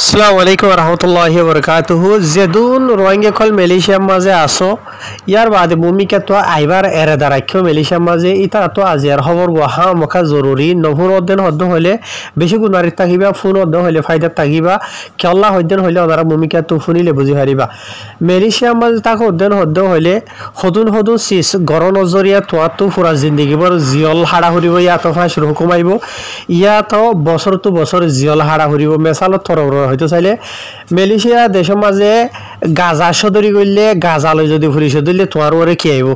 আসসালামু আলাইকুম রহমতুল্লাহি বরকাতুহু যেদুন রোহিঙ্গা কল মালয়েশিয়ার মাঝে আসো ইয়ার বাদে ভূমিকা তো আইবার এরে দাঁড়াইও মালয়েশিয়ার মাঝে ইতা তো আজিয়ার খবর হা মুখা জরুরি নহুর অধ্যয়ন হদ্দ হলে বেশি গুণারিত থাকিবা ফোন অধ্যয়ন হলে ফায়দা থাকিবা কেল্লা অধ্যয়ন হলে ওনারা ভূমিকা তো শুনিলে বুঝি হারিবা মালয়েশিয়ার মাঝে তাকে অধ্যয়ন হদ্দ হলে হদুন হদুন সিস গর নজরিয়া তোয়াতো ফুরা জিন্দিগিবর জিয়ল হাড়া হরিব ইয়াত ফাঁসির হুকুমাইব ইয়াত বছর তো বছর জিয়ল হাড়া হরিব মেসালত থর হয়তো চাইলে মালয়েশিয়া দেশের মাঝে গাজা সদরি করলে গাজা লই যদি ফুরিস দিলে তোমার ওরে কি আইব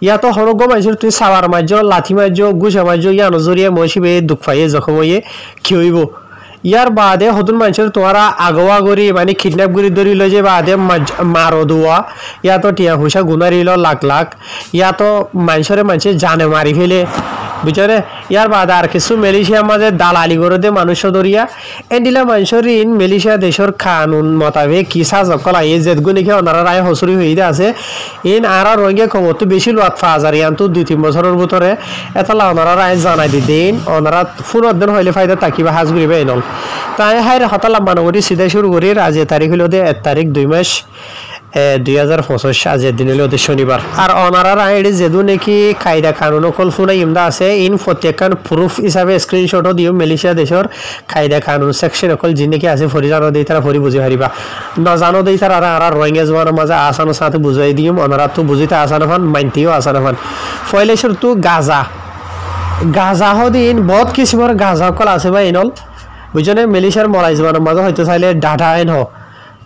ইয়াতো হরগ মাইজর তুই সাবার মাইজ লাঠি মাইজ গুছা মাইজ ইয়া নজরিয়া মহিবে দুঃখ পাইয়ে জখম হইয়ে কি হইব ইয়ার বাদে হতুন মানুষের তোমারা আগোয়া করি মানে কিডন্যাপ করে ধরি লই যে বাদে মারো দোয়া ইয়াতো টিয়া পয়সা গুনারিল লাখ লাখ ইয়াতো মানুষে জানে মারি ফেলে বুঝলে ইয়ার বাদে আর কিছু মালয়েশিয়ার মাঝে দালালি করে দে মানুষ ধরিয়া এন্ডিলা মানুষের ইন মালয়েশিয়া দেশের কানুন মোতাবেক কি সাজকল আই যেগুলো নাকি ওনারা রায় হসুরি হয়ে আছে ইন আর রোহিঙ্গা খবর তো বেশি লোক পাওয়া যায় ইয়ান তো 2-3 বছরের ভিতরে এতলা ওনারা রায় জানাই দিন ওনারা ফুরদ্দিন হইলে ফায়দা তাকিবা হাজ করিবে নল তাই হাই হতালা মানবরি সিধা শুরু করি আজ তারিখ হইল দে 1 তারিখ 2 মাস 2025 আজের দিন হলো শনিবার আর ওনারা রাইড যেদু নাকি কায়দা কানুন কল ফোনা ইমদা আছে ইন প্রত্যেকখান প্রুফ হিসাবে স্ক্রিনশটও দিও মালয়েশিয়া দেশের কায়দা কানুন সেকশন অকল যি নাকি আছে ফরি জানো দেই তারা ফরি বুঝি হারিবা না জানো দেই তারা আর রোহিঙ্গা জওয়ানের মাঝে আসানোর সাথে বুঝাই দিম ওনারা তো বুঝিতে আসানো ফান মানতেও আসানো ফান ফয়লেশ্বর তো গাজা হদিন বহুত কিসিমর গাজা কল আছে বা ইনল বুঝনে মালয়েশিয়ার মলাই জওয়ানের মাঝে হয়তো চাইলে ডাটা আইন হ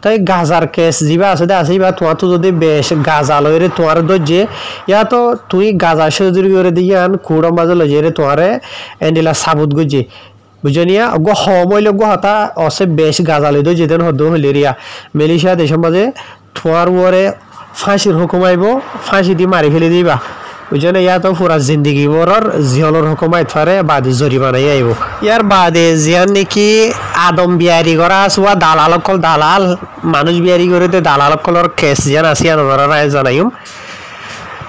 তাই গাজার কেস যা আছে আছে বা তোমার তো যদি বেশ গাজা লইরে তোমার দর্জে ইয়া তো তুই গাজা সজুরি করে দিয়ে আন কুড়ো মাঝে লই রে তোমারে এন্ডিলা সাবুত গুজি বুঝনিয়া গো হমইল গো হতা অসে বেশ গাজা লই দই যেদিন হদ্দ হইলে রিয়া মালয়েশিয়া দেশের মাঝে তোমার ওরে ফাঁসির হুকুম আইব ফাঁসি দিয়ে মারি ফেলে দিবা বুঝনে ইয়া তো পুরা জিন্দিগি মরর জিয়লর হুকুমাই থারে বাদে জরিমানাই আইব ইয়ার বাদে জিয়ান নাকি আদম বিয়ারি করা আসুয়া দালাল কল দালাল মানুষ বিয়ারি করে দে দালাল কলর কেস জিয়ান আসিয়া নরা রায় জানাইম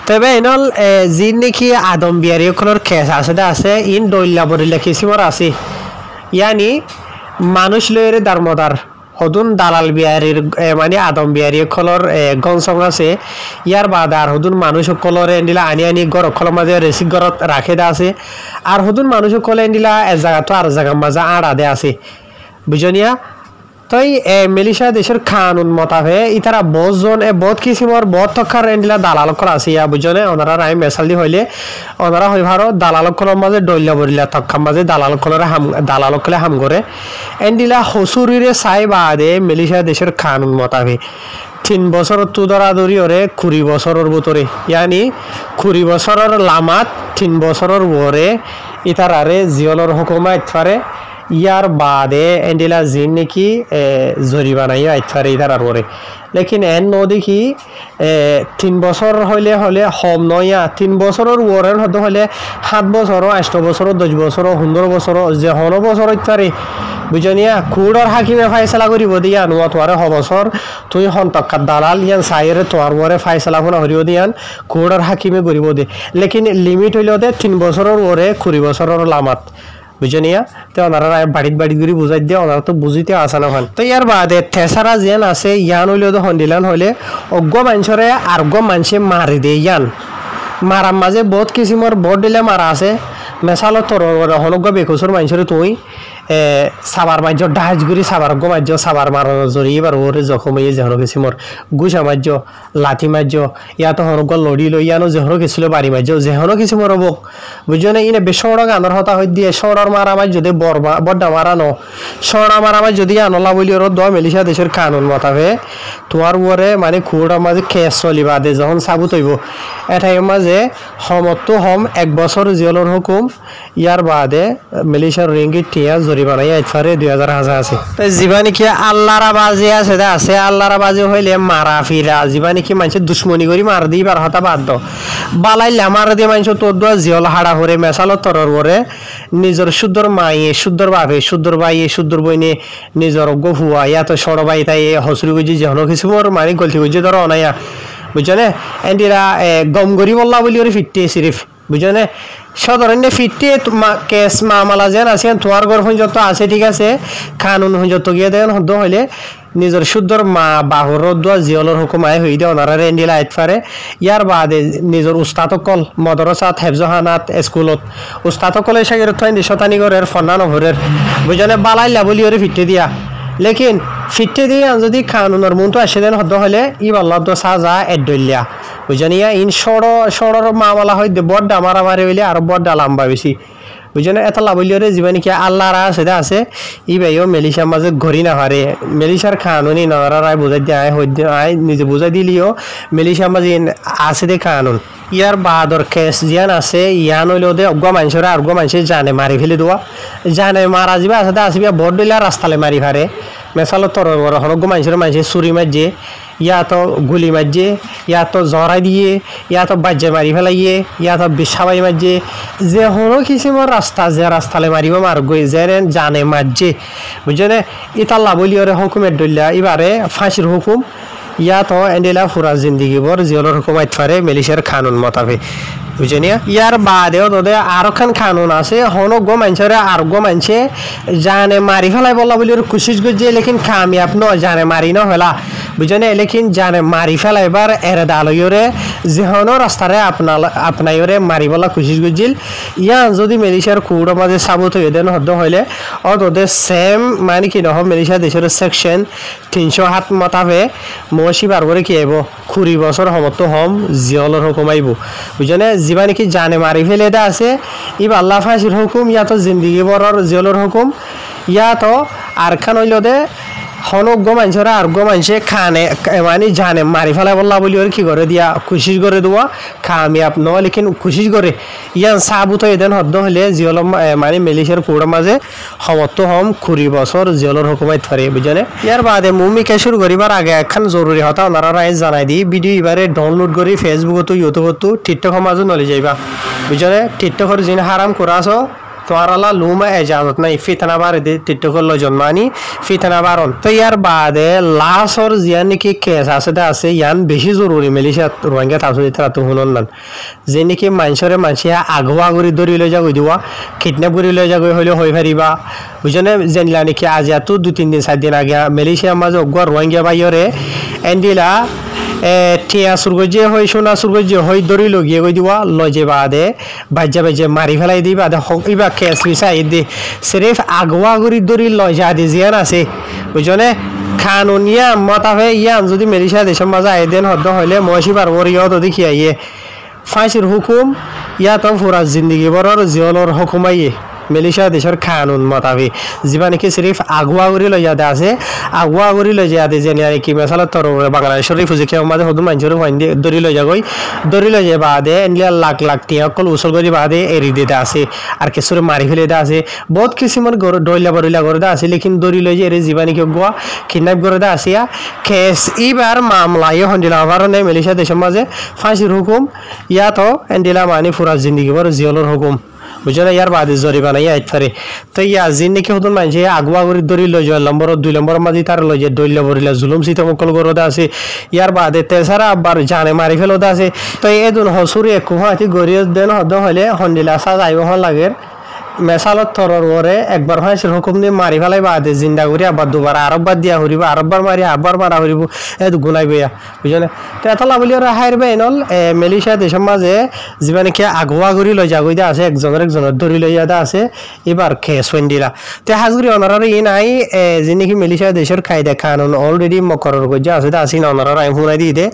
তবে এনল জিন নাকি আদম বিয়ারি কলর কেস আছে ইন দইল্লা বরিলা কিসিমর আছে ইয়ানি মানুষ লইরে দারমদার হদুন দালাল বিহারির মানে আদম বিহারি কলর গনসং আছে ইয়ার বাদ আর হদুন মানুষ কলরে এন্ডিলা আনি গর কলর মাঝে রেসিক গরত রাখে দা আছে আর হদুন মানুষ কলে এন্ডিলা এক জায়গা তো আর জায়গা মাঝে আড়া দে আছে বুঝনিয়া তাই মালয়েশিয়া দেশের কানুন মোতাবে ইতারা বহুজন বহুত কিসিমর বহুত তখার এন্ডিলা দালাল কল আছে ইয়া বুঝনে ওনারা রায় মেসাল দি হইলে ওনারা হই ভারো দালাল কলর মাঝে দইল্লা বরিলা তখার মাঝে দালাল কলে হাম করে এন্ডিলা হসুরিরে চাই বাদে মালয়েশিয়া দেশের কানুন মোতাবে 3 বছর তো দরাদরি ওরে 20 বছরের ভিতরে ইয়ানি 20 বছরের লামাত 3 বছরের ওরে ইতারারে জিয়লর হুকুমাত পারে ইয়ার বাদে এন্ডিলা জিন নাকি জরিমানাই আইতারে ইতার আর ওরে লেকিন এন ন দেখি 3 বছর হইলে হম নয়া 3 বছরের ওরের হতে হলে 7 বছর 8 বছর 10 বছর 15 বছর যে 15 বছর ইতারে বুঝনিয়া কুড়র হাকিমে ফাইসলা করিব দিয়া নোয়া তোয়ারে হবছর তুই হন্তকার দালাল ইয়ান সাইরে তোয়ার ওরে ফাইসলা কোনা হরিব দিয়ান কুড়র হাকিমে করিব দে লেকিন লিমিট হইল দে 3 বছরের ওরে 20 বছরের লামাত বুঝনিয়া তো ওনারা বাড়িত ঘুরি বুঝাই দিয়ে ওনারা তো বুঝিতে আসানো হন তো ইয়ার বাদে থেসারা যেন আছে ইয়ান হইলেও তো হন্দিলান হইলে অজ্ঞ মানুষরে আরজ্ঞ মানুষে মারি দে ইয়ান মারার মাঝে বহুত কিসিমর বট দিলে মারা আছে মেসালত তোর হনজ্ঞ বেকুসর মানুষরে তুই সাবার মাজ্য ডাহাজ গুড়ি সাবার গো মাজ্য সাবার মারানো জড়ি এবার ওরে জখম হয়ে যেহন গেছিমর গুছা মাজ্য লাঠি মাজ্য ইয়াতো হনজ্ঞ লড়ি লই ইয়ানো যেহন গেছিল বাড়ি মাজ্য যেহন গেছিমর বক বুঝছো না ইনে বেসড় গানের হতা হই দিয়ে সড়র মারা মাজ যদি বড্ডা মারানো সড়া মারা মাজ যদি আনলা বলি ওর দোয়া মালয়েশিয়া দেশের কানুন মতাবে তোমার ওরে মানে খুঁড়ার মাঝে কেস চলিবা দে যখন সাবুত হইব এটাই মাঝে হমতো হম 1 বছর জিয়লর হুকুম ইয়ার বাদে মালয়েশিয়ার রিঙ্গিট টিয়া জরিমানাই আইতারে 2000 হাজার আছে তো জীবানি কি আল্লাহর বাজি আছে আল্লাহর বাজি হইলে মারা ফিরা জীবানি কি মানুষ দুশ্মনী করি মার দিবার হতা বাধ্য বালাইলে মার দিয়ে মানুষ তোর দোয়া জিয়ল হাড়া হরে মেসালো তরর করে নিজের শুদ্ধর মাইয়ে শুদ্ধর বাপে শুদ্ধর বাইয়ে শুদ্ধর বইনে নিজের গফুয়া ইয়া তো সড় বাই তাই হসুরি গুজি যেন কিছু মোর মানে গলতি গুজি ধরো অনাইয়া বুঝছো না এন্ডিরা গম গরি বললা বলি ওরে ফিটতে সিরিফ বুঝনে সাধারণ ফিরতে কেস মামলা যেন আছে তোমার ঘর যত আছে ঠিক আছে কানুন যত গিয়ে দেন হদ্দ হইলে নিজের শুদ্ধর মা বাহুর দোয়া জিয়লর হুকুমায় হই দে ওনারা রেন্ডিলা আইত পারে ইয়ার বাদে নিজের উস্তাদকল মদরসাত হেফজহানাত স্কুলত উস্তাদকলে সাগের থাইন শতানিগরের ফন্না নহরের বুঝনে বালাইলা বলি ওরে ফিরতে দিয়া লেকিন ফিরতে দিয়ে যদি কানুনের মনটো আসে দেন হদ্দ হলে ই বাল্লাহ দো সাজা এডলিয়া বুঝনিয়া ইন সড়র মামলা হয় বড্ডা মারামারি হইলে আর বড্ডা লম্বা বেশি বুঝনে এত লাভলিয়রে জীবনে কি আল্লাহর আছে ই ভাইও মেলিশার মাঝে ঘড়ি না হারে মেলিশার কানুনি নরা রায় বুঝাই দিয়ে আয় নিজে বুঝাই দিলিও মেলিশার মাঝে আছে দে কানুন ইয়ার বাদর কেস জিয়ান আছে ইয়ান হইল দে অজ্ঞ মানুষের অজ্ঞ মানুষের জানে মারি ফেলে দেওয়া জানে মারা যাবে আছে আসবি বড় দিলে রাস্তালে মারি ফারে মেসালো তর অজ্ঞ মানুষের চুরি মারছে ইয়া তো গুলি মারছে ইয়া তো জড়াই দিয়ে ইয়া তো বাজ্যে মারি ফেলাইয়ে ইয়া তো বিষাবাই মারছে যে হলো কিসিমর রাস্তা যে রাস্তালে মারিব মার গই যে জানে মারছে বুঝছেনে ইতাল্লা বলি ওরে হুকুমের দলিয়া এবারে ফাঁসির হুকুম ইয়া তো এন্ডেলা ফুরা জিন্দিগি বর জিয়লর হুকুমাইত ফারে মেলিশের কানুন মতাবে বুঝছেনিয়া ইয়ার বাদেও তোদের আরো খান কানুন আছে হন গো মানুষের আর গো মানুষে জানে মারি ফেলাই বলা বলি ওর কুশিস গজে লেকিন কামিয়াব ন জানে মারি ন ফেলা বুঝছেনে লেকিন জানে মারি ফেলা এবার এরে দালইরে যেহন রাস্তারে আপনাইরে মারি বলা কুশিস গজিল ইয়া যদি মেলিশার কুড়ো মাঝে সাবুত হয়ে দেন হদ্দ হইলে ও তোদের সেম মানে কি নহ মেলিশা দেশের সেকশন 307 মতাবে মসি বার করে কি আইব 20 বছর সমত হম জিয়লর হুকুম আইব বুঝছেনে জীবা নাকি জানে মারি ফেলে দে আছে ইব আল্লাহ ফাঁসির হুকুম ইয়া তো জিন্দিগি বরর জিয়লর হুকুম ইয়া তো আর খান হইল দে হনজ্ঞ মানুষরা আরজ্ঞ মানুষে খানে মানে জানে মারি ফেলা বললা বলি ওর কি করে দিয়া খুশি করে দেওয়া কামিয়াব ন লেকিন খুশি করে ইয়ান সাবুত এদেন হদ্দ হলে জিয়ল মানে মেলিশের কুড়ার মাঝে সমর্থ হম 20 বছর জিয়লর হুকুমাইত পারে বুঝনে ইয়ার বাদে মুমিকে শুরু করিবার আগে একখান জরুরি হতা ওনারা জানাই দিই ভিডিও এবারে ডাউনলোড করি ফেসবুকতো ইউটিউবতো টিকটক মাঝে নলে যাইবা বুঝনে টিকটকর জিন হারাম করা আছো তোমারা লুমা এজাজত নাই ফিতনা বার দে টিকটকর লো জন্মানি ফিতনা বারন তো ইয়ার বাদে লাসর জিয়ান নাকি কেস আছে দা আছে ইয়ান বেশি জরুরি মেলিশা রোহিঙ্গা তাসু দিতে তো হুনন না যে নাকি মানুষরে মানুষিয়া আগুয়া করে ধরি লই যাগই দিবা কিডন্যাপ করে লই যাগই হইলে হই পারিবা বুঝনে জানলা নাকি আজ এত 2-3 দিন 7 দিন আগে মেলিশিয়া মাঝে অগুয়া রোহিঙ্গা বাইরে এন্ডিলা টিয়া সুরগজে হই সোনা সুরগজে হই দড়ি লগিয়ে গই দিবা লজে বাদে বাজ্যা মারি ফেলাই দিই বাদে ইবা কেস বিচাই দি সিরিফ আগুয়া গুড়ি দড়ি লজা দি জিয়ান আছে বুঝনে কানুনিয়া মতাবে ইয়ান যদি মেলিশা দেশের মাঝে আইদেন হদ্দ হইলে মহসি পারবর ইয় তো দেখি আইয়ে ফাঁসির হুকুম ইয়া তো ফুরা জিন্দিগি বরর জিয়লর হুকুমাইয়ে মেলিশা দেশের কানুন মতাবে যিবা নাকি সিরিফ আগুয়া করে লই যাতে আছে আগুয়া করে লই যাতে যে কি মেসালা তর বাংলাদেশের রিফিউজি কেউ মাঝে হদু মানুষের ফাইন্দি দড়ি লই যাগই দড়ি লই যায় বাদে এনলিয়া লাখ টিয়া অকল উসল করি বাদে এরি দিতে আছে আর কিছুরে মারি ফেলে দা আছে বহুত কিছুমান ডইলা বড়িলা করে দা আছে লেকিন দড়ি লই যে এরি যিবা নাকি গোয়া কিডন্যাপ করে দা আছে কেস এবার মামলায় হন্দিলা কারণে মেলিশা দেশের মাঝে ফাঁসির হুকুম ইয়া তো এন্ডিলা মানে ফুরা জিন্দিগি বড় জিয়লর হুকুম বুঝলে ইয়ার বাদে জরিমানা আইত পারে তো ইয়া জিন নাকি হতুন মানুষে আগুয়া করে দড়ি লই যায় নম্বর 2 নম্বর মাঝে তার লই যায় দইলা বরিলা জুলুম সিতে মকল গরদা আছে ইয়ার বাদে তেসারা আবার জানে মারি ফেলদা আছে তো এদুন হসুরি কুহাতি গরিয় দেন হদ হলে হন্দিলা সাজাইব হন লাগে মেসালত তরর ওরে একবার ফাঁসির হুকুম দিয়ে মারি ফেলাই বাদে জিন্দা করি আবার দুবার আরববার দিয়া হরিব আরববার মারি আবার মারা হরিব এত গুনাই বইয়া বুঝলে তো এত লাভলি ওরা হাইর বে নল মেলিশা দেশের মাঝে যিবা নাকি আগুয়া করি লই যাগই দা আছে একজনের ধরি লই যা আছে এবার খেয়ে সন্দিলা তো হাজগুড়ি অনারার ই নাই যে নাকি মেলিশা দেশের কায়দা কানুন অলরেডি মকরর গজ্জা আছে আসি না অনারার আমি শুনাই দিয়ে দে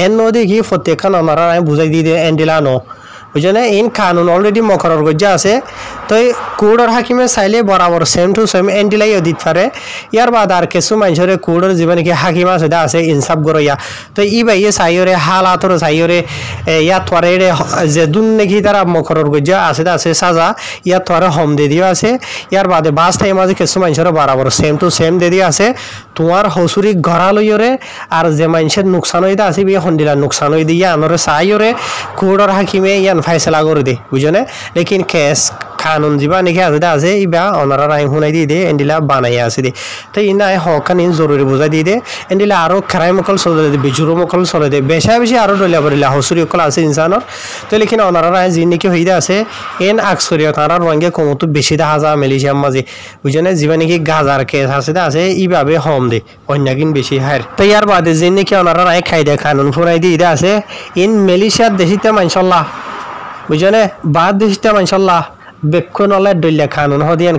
এন নদী কি প্রত্যেকখান অনারার আমি বুঝাই দিয়ে দে এন্ডিলা নো বুঝলে ইন কানুন অলরেডি মকরর গজ্জা আছে তো কোর্টর হাকিমে চাইলে বরাবর সেম টু সেম এন্ডিলাইও দিতে পারে ইয়ার বাদ আর কিছু মানুষের কোর্টর যিবা নাকি হাকিম আছে দা আছে ইনসাফ গরইয়া তো ই বাইয়ে চাইরে হালাতর চাইরে ইয়াত থরে যে দুন নাকি তারা মকরর গজ্জা আছে দা আছে সাজা ইয়াত থরে হম দে দিও আছে ইয়ার বাদে বাস টাইম আছে কিছু মানুষের বরাবর সেম টু সেম দে দিয়ে আছে তোমার হসুরি ঘরা লইরে আর যে মানুষের নোকসান হইতে আসিবি হন্দিলা নোকসান হই দিয়ে আনরে চাইরে কোর্টর হাকিমে ইয়ান ফাইসলা করে দে বুঝনে লেকিন কেস কানুন যা নাকি আছে ইবা ওনারা রায় শুনাই দিয়ে দে এন্ডিলা বানাই আছে দে তো ইনা হকান ইন জরুরি বুঝাই দিয়ে দে এন্ডিলা আরো ক্রাইম অকল চলে দে বিজুরম অকল চলে দে বেশা বেশি আরো ডলিয়া পড়িলা হসুরি অকল আছে ইনসানর তো লেকিন ওনারা রায় যি নাকি হইতে আছে এন আকসরিয়া তারা রঙে কমতো বেশি দেখা যা মেলিশিয়ার মাঝে বুঝনে যিবা নাকি গাজার কেস আছে ইভাবে হম দে অন্যকিন বেশি হার তো ইয়ার বাদে যে নাকি ওনারা রায় খাই দে কানুন ফুরাই দিয়ে আছে ইন মেলিশিয়ার দেশিতে মানসাল্লাহ বুঝনে বাদ দেশিতে মানসাল্লাহ বেক্ষণ হলে ডলিয়া কানুন হদিয়ান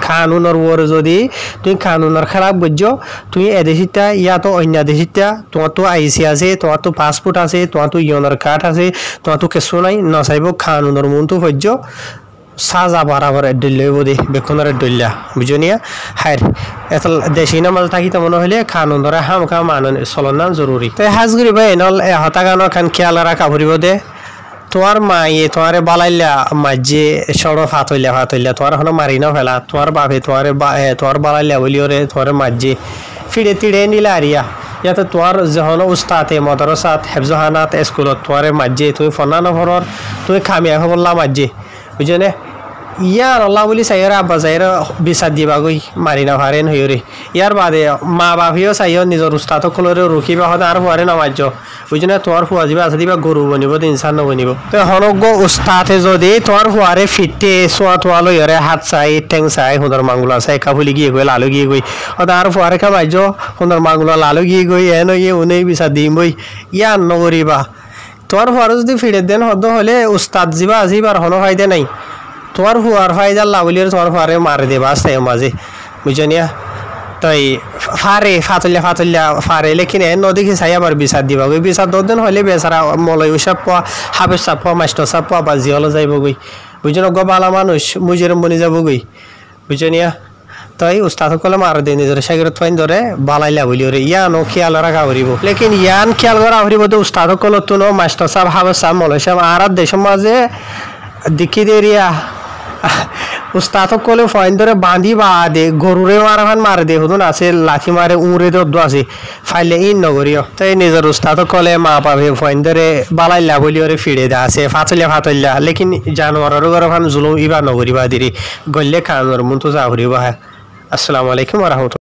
কানুনের ওর যদি তুমি কানুনের খারাপ বুঝছো তুমি এদেশিতা ইয়া তো অন্য দেশিতা তোমার তো আইসি আছে তোমার তো পাসপোর্ট আছে তোমার তো ইয়নের কার্ড আছে তোমার তো কিছু নাই নচাইব কানুনের মন তো বুঝছ সাজা বারাবার ডলিয়া দে বেক্ষণের ডলিয়া বুঝনিয়া হার এত দেশি না মাঝে থাকি মনে হলে কানুন ধরে হামকা মানুষ চলনা জরুরি তাই হাজ করিবা এনেল হতা গানৰ খান খেয়াল রাখা ভরিব দে তোমার মায়ে তোমারে বালাইলা মাঝে সড় ফাতইলা তোমার হলো মারি না ফেলা তোমার বাপে তোমার বালাইলা বলি ওরে তোমার মাঝে ফিরে তিড়ে নিলা আরিয়া ইয়াতে তোমার যখন উস্তাতে মদরসাত হেফজহানাত স্কুলত তোমারে মাঝে তুমি ফনা নভরর তুমি খামিয়া খবরলা মাঝে বুঝনে ইয়ার আল্লাহ বলি চাইরে আব্বা চাইরে বিচার দিবাগৈ মারি না ভারেন হইরে ইয়ার বাদে মা বাপিও চাইও নিজৰ উস্তাদসকলরে রুখিবা হতে আর ফুয়ারে নামাজ বুঝনে তোমার ফুয়া যাবা আছে দিবা গরু বনিব ইনসান নবনিব তো হনজ্ঞ উস্তাদে যদি তোমার ফুয়ারে ফিটে চোয়া তোয়া লইরে হাত চাই টেং চাই সুন্দর মাংগুলা চাই কাবুলি গিয়ে গই লালু গিয়ে গই হতে আর ফুয়ারে কামাইজ সুন্দর মাংগুলা লালু গিয়ে গই এন ইয়ে উনেই বিচার দিম বই ইয়ার নগরিবা তোমার ফুয়ারে যদি ফিরে দেন হদ হলে উস্তাদ যাবা আজিবার হন ফায়দা নাই তোমার হুয়ার ফায়দা লাউলির তোমার ফারে মারে দেবা আসতে মাঝে বুঝনিয়া তাই ফারে ফাতল্লা ফারে লেকিন এ নদীকে চাই আবার বিচার দিবা গই বিচার দদিন হলে বেচারা মলয় সাপ পোৱা হাবেৰ সাপ পোৱা মাস্টাৰ সাপ পোৱা বা জিয়লে যাইব গই বুঝন বালা মানুষ মুজির বনি যাব গই বুঝনিয়া তাই উস্তাদসকলে মার দিয়ে নিজের সাগর থাইন ধরে বালাইলা বলি ওরে ইয়ানো খেয়াল রাখা হরিব লেকিন ইয়ান খেয়াল করা হরিব তো উস্তাদসকলত তো মাস্টার সাপ হাবের সাপ মলয় সাপ আর দেশের মাঝে দিকি দেরিয়া উস্তাদসকলে ফয়েন ধরে বাঁধি বা দে গরুরে মারাখান মারে দে হুদুন আছে লাঠি মারে উড়ে দদ্দ আছে ফাইলে ইন নগরীয় তাই নিজের উস্তাদসকলে মা পাবে ফয়েন ধরে বালাইলা বলি ওরে ফিরে দে আছে ফাতল্লা লেকিন জানোয়ারের গরখান জুলুম ইবা নগরী বা দিরি গল্লে খানোর মন তো যা হরিবা। আসসালামু আলাইকুম ওয়া রাহমাতুল্লাহ।